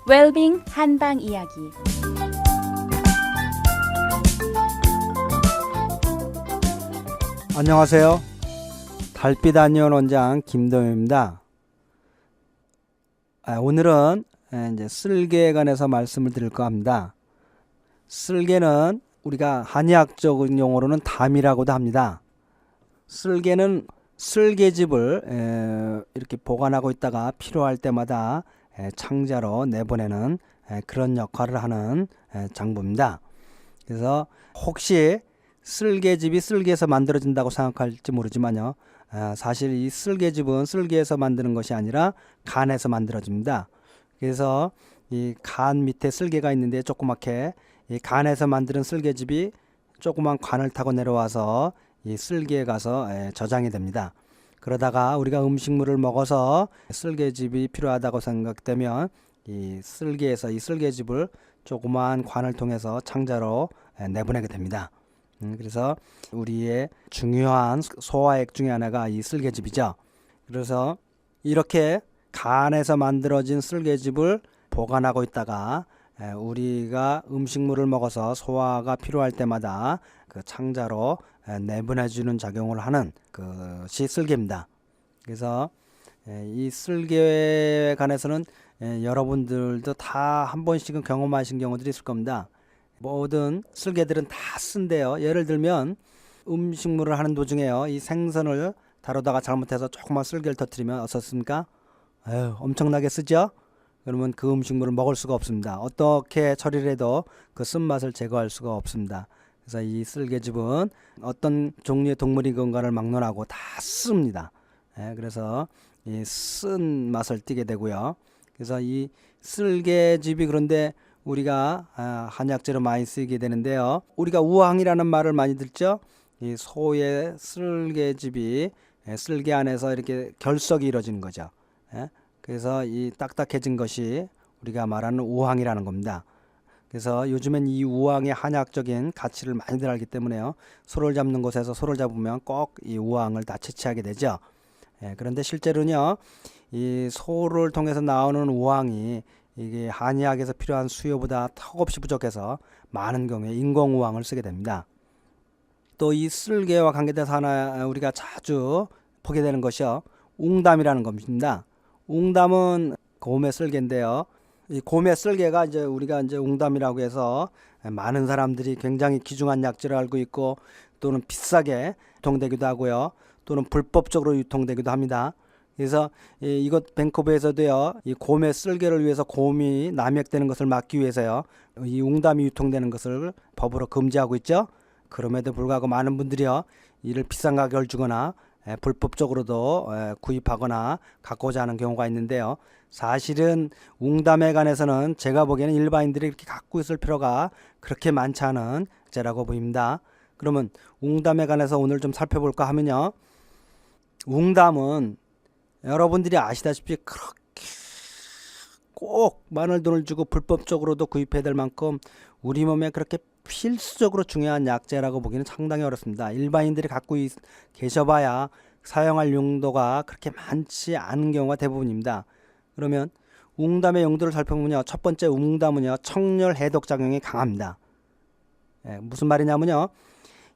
웰빙 한방 이야기. 안녕하세요. 달빛 안녕 원장 김동현입니다. 오늘은 이제 쓸개에 관해서 말씀을 드릴까 합니다. 쓸개는 우리가 한의학적인 용어로는 담이라고도 합니다. 쓸개는 쓸개즙을 이렇게 보관하고 있다가 필요할 때마다 창자로 내보내는 그런 역할을 하는 장부입니다. 그래서 혹시 쓸개즙이 쓸개에서 만들어진다고 생각할지 모르지만요. 사실 이 쓸개즙은 쓸개에서 만드는 것이 아니라 간에서 만들어집니다. 그래서 이 간 밑에 쓸개가 있는데 조그맣게 이 간에서 만드는 쓸개즙이 조그만 관을 타고 내려와서 이 쓸개에 가서 저장이 됩니다. 그러다가 우리가 음식물을 먹어서 쓸개즙이 필요하다고 생각되면 이 쓸개에서 이 쓸개즙을 조그만 관을 통해서 창자로 내보내게 됩니다. 그래서 우리의 중요한 소화액 중에 하나가 이 쓸개즙이죠. 그래서 이렇게 간에서 만들어진 쓸개즙을 보관하고 있다가 우리가 음식물을 먹어서 소화가 필요할 때마다 그 창자로 내보내주는 작용을 하는 것이 쓸개입니다. 그래서 이 쓸개에 관해서는 여러분들도 다 한 번씩은 경험하신 경우들이 있을 겁니다. 모든 쓸개들은 다 쓴대요. 예를 들면 음식물을 하는 도중에요. 이 생선을 다루다가 잘못해서 조그만 쓸개를 터뜨리면 어떻습니까? 엄청나게 쓰죠? 그러면 그 음식물을 먹을 수가 없습니다. 어떻게 처리를 해도 그 쓴맛을 제거할 수가 없습니다. 그래서 이 쓸개즙은 어떤 종류의 동물이 건가를 막론하고 다 씁니다. 그래서 이 쓴 맛을 띠게 되고요. 그래서 이 쓸개즙이 그런데 우리가 한약재로 많이 쓰이게 되는데요. 우리가 우황이라는 말을 많이 듣죠. 이 소의 쓸개즙이 쓸개 안에서 이렇게 결석이 이루어지는 거죠. 그래서 이 딱딱해진 것이 우리가 말하는 우황이라는 겁니다. 그래서 요즘엔 이 우황의 한약적인 가치를 많이들 알기 때문에요. 소를 잡는 곳에서 소를 잡으면 꼭 이 우황을 다 채취하게 되죠. 그런데 실제로는요, 이 소를 통해서 나오는 우황이 이게 한의학에서 필요한 수요보다 턱없이 부족해서 많은 경우에 인공 우황을 쓰게 됩니다. 또 이 쓸개와 관계돼서 하나 우리가 자주 보게 되는 것이요, 웅담이라는 겁니다. 웅담은 곰의 쓸개인데요. 이 곰의 쓸개가 이제 우리가 이제 웅담이라고 해서 많은 사람들이 굉장히 귀중한 약재를 알고 있고 또는 비싸게 유통되기도 하고요. 또는 불법적으로 유통되기도 합니다. 그래서 이것 밴쿠버에서도요, 이 곰의 쓸개를 위해서 곰이 남획되는 것을 막기 위해서요, 이 웅담이 유통되는 것을 법으로 금지하고 있죠. 그럼에도 불구하고 많은 분들이요, 이를 비싼 가격을 주거나 불법적으로도 구입하거나 갖고자 하는 경우가 있는데요. 사실은 웅담에 관해서는 제가 보기에는 일반인들이 이렇게 갖고 있을 필요가 그렇게 많지 않은 제라고 보입니다. 그러면 웅담에 관해서 오늘 좀 살펴볼까 하면요, 웅담은 여러분들이 아시다시피 그렇게 꼭 많은 돈을 주고 불법적으로도 구입해야 될 만큼 우리 몸에 그렇게 필수적으로 중요한 약재라고 보기는 상당히 어렵습니다. 일반인들이 갖고 계셔봐야 사용할 용도가 그렇게 많지 않은 경우가 대부분입니다. 그러면 웅담의 용도를 살펴보면요, 첫 번째 웅담은요, 청열 해독 작용이 강합니다. 무슨 말이냐면요,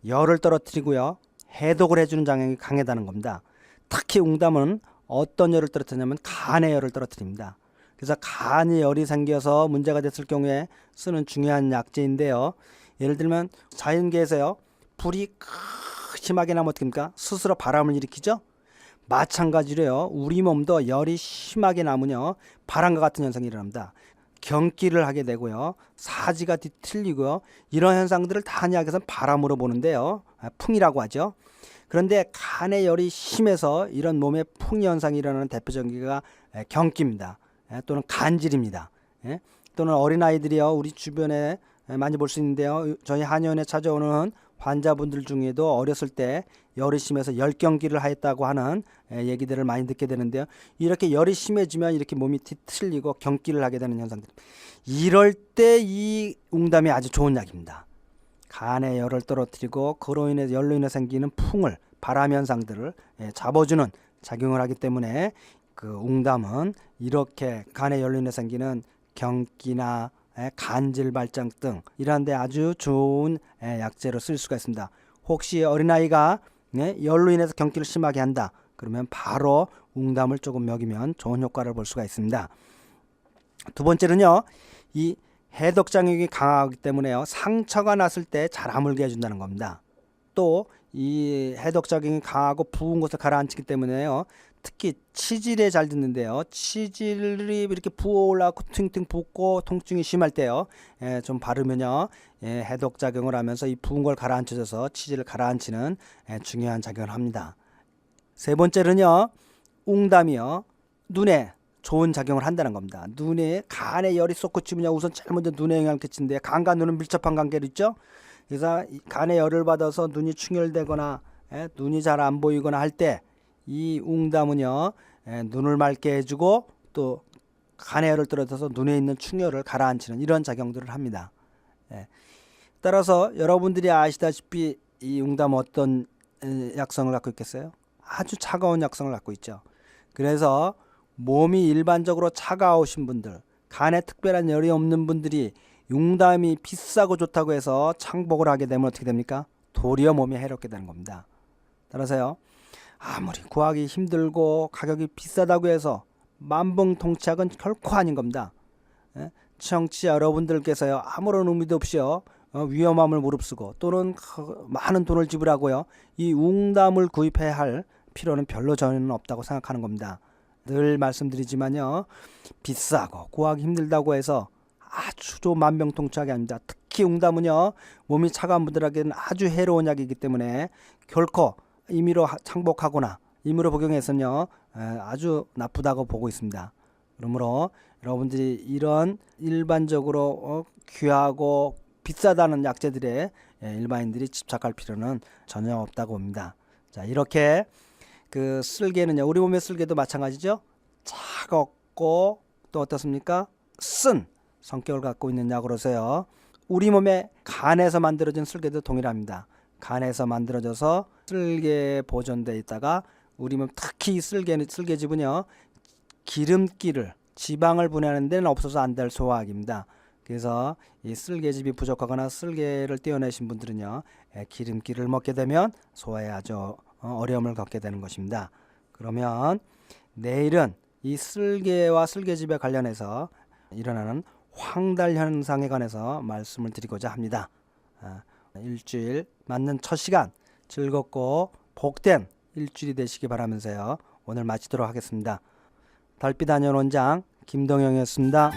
열을 떨어뜨리고요, 해독을 해주는 작용이 강하다는 겁니다. 특히 웅담은 어떤 열을 떨어뜨리냐면 간의 열을 떨어뜨립니다. 그래서 간에 열이 생겨서 문제가 됐을 경우에 쓰는 중요한 약재인데요. 예를 들면 자연계에서요, 불이 심하게 나면 어떻습니까? 스스로 바람을 일으키죠. 마찬가지로요, 우리 몸도 열이 심하게 나면요, 바람과 같은 현상이 일어납니다. 경기를 하게 되고요, 사지가 뒤틀리고요, 이런 현상들을 다 한의학에서는 바람으로 보는데요, 풍이라고 하죠. 그런데 간의 열이 심해서 이런 몸에 풍 현상이 일어나는 대표적인 게 경기입니다. 또는 간질입니다. 또는 어린아이들이요, 우리 주변에 많이 볼 수 있는데요, 저희 한의원에 찾아오는 환자분들 중에도 어렸을 때 열이 심해서 열경기를 하였다고 하는 얘기들을 많이 듣게 되는데요, 이렇게 열이 심해지면 이렇게 몸이 뒤틀리고 경기를 하게 되는 현상들, 이럴 때 이 웅담이 아주 좋은 약입니다. 간의 열을 떨어뜨리고 그로 인해 열로 인해 생기는 풍을, 바람 현상들을 잡아주는 작용을 하기 때문에 그 웅담은 이렇게 간의 열로 인해 생기는 경기나 간질 발작 등 이런 데 아주 좋은 약재로 쓸 수가 있습니다. 혹시 어린아이가 열로 인해서 경기를 심하게 한다. 그러면 바로 웅담을 조금 먹이면 좋은 효과를 볼 수가 있습니다. 두 번째는요. 이 해독작용이 강하기 때문에요. 상처가 났을 때 잘 아물게 해준다는 겁니다. 또 이 해독작용이 강하고 부은 곳을 가라앉히기 때문에요. 특히 치질에 잘 듣는데요. 치질이 이렇게 부어 올라가고 퉁퉁 붓고 통증이 심할 때요. 좀 바르면요. 해독작용을 하면서 이 부은 걸 가라앉혀줘서 치질을 가라앉히는 중요한 작용을 합니다. 세 번째는요. 웅담이요. 눈에 좋은 작용을 한다는 겁니다. 눈에 간에 열이 쏙 꽂히면 우선 제일 먼저 눈에 영향을 끼치는데 간과 눈은 밀접한 관계로 있죠. 그래서 간에 열을 받아서 눈이 충혈되거나 눈이 잘 안 보이거나 할 때 이 웅담은요 눈을 맑게 해주고 또 간에 열을 떨어져서 눈에 있는 충혈을 가라앉히는 이런 작용들을 합니다. 따라서 여러분들이 아시다시피 이 웅담은 어떤 약성을 갖고 있겠어요? 아주 차가운 약성을 갖고 있죠. 그래서 몸이 일반적으로 차가우신 분들, 간에 특별한 열이 없는 분들이 웅담이 비싸고 좋다고 해서 창복을 하게 되면 어떻게 됩니까? 도리어 몸에 해롭게 되는 겁니다. 따라서요. 아무리 구하기 힘들고 가격이 비싸다고 해서 만병통치약은 결코 아닌 겁니다. 청취자 여러분들께서요. 아무런 의미도 없이요. 위험함을 무릅쓰고 또는 많은 돈을 지불하고요. 이 웅담을 구입해야 할 필요는 별로 저는 없다고 생각하는 겁니다. 늘 말씀드리지만요. 비싸고 구하기 힘들다고 해서 아주 좋은 만병통치약이 아닙니다. 특히 웅담은요. 몸이 차가운 분들에게는 아주 해로운 약이기 때문에 결코 임의로 창복하거나 임의로 복용해서는요. 아주 나쁘다고 보고 있습니다. 그러므로 여러분들이 이런 일반적으로 귀하고 비싸다는 약재들에 일반인들이 집착할 필요는 전혀 없다고 봅니다. 자, 이렇게 그 쓸개는요. 우리 몸의 쓸개도 마찬가지죠. 차갑고 또 어떻습니까? 쓴 성격을 갖고 있는 약으로서요. 우리 몸의 간에서 만들어진 쓸개도 동일합니다. 간에서 만들어져서 쓸개 보존되어 있다가 우리 몸 특히 쓸개즙은요. 기름기를 지방을 분해하는 데는 없어서 안 될 소화약입니다. 그래서 이 쓸개즙이 부족하거나 쓸개를 떼어내신 분들은요. 기름기를 먹게 되면 소화에 아주 어려움을 겪게 되는 것입니다. 그러면 내일은 이 쓸개와 쓸개즙에 관련해서 일어나는 황달 현상에 관해서 말씀을 드리고자 합니다. 일주일 맞는 첫 시간 즐겁고 복된 일주일이 되시기 바라면서요. 오늘 마치도록 하겠습니다. 달빛 안녕 원장 김동영이었습니다.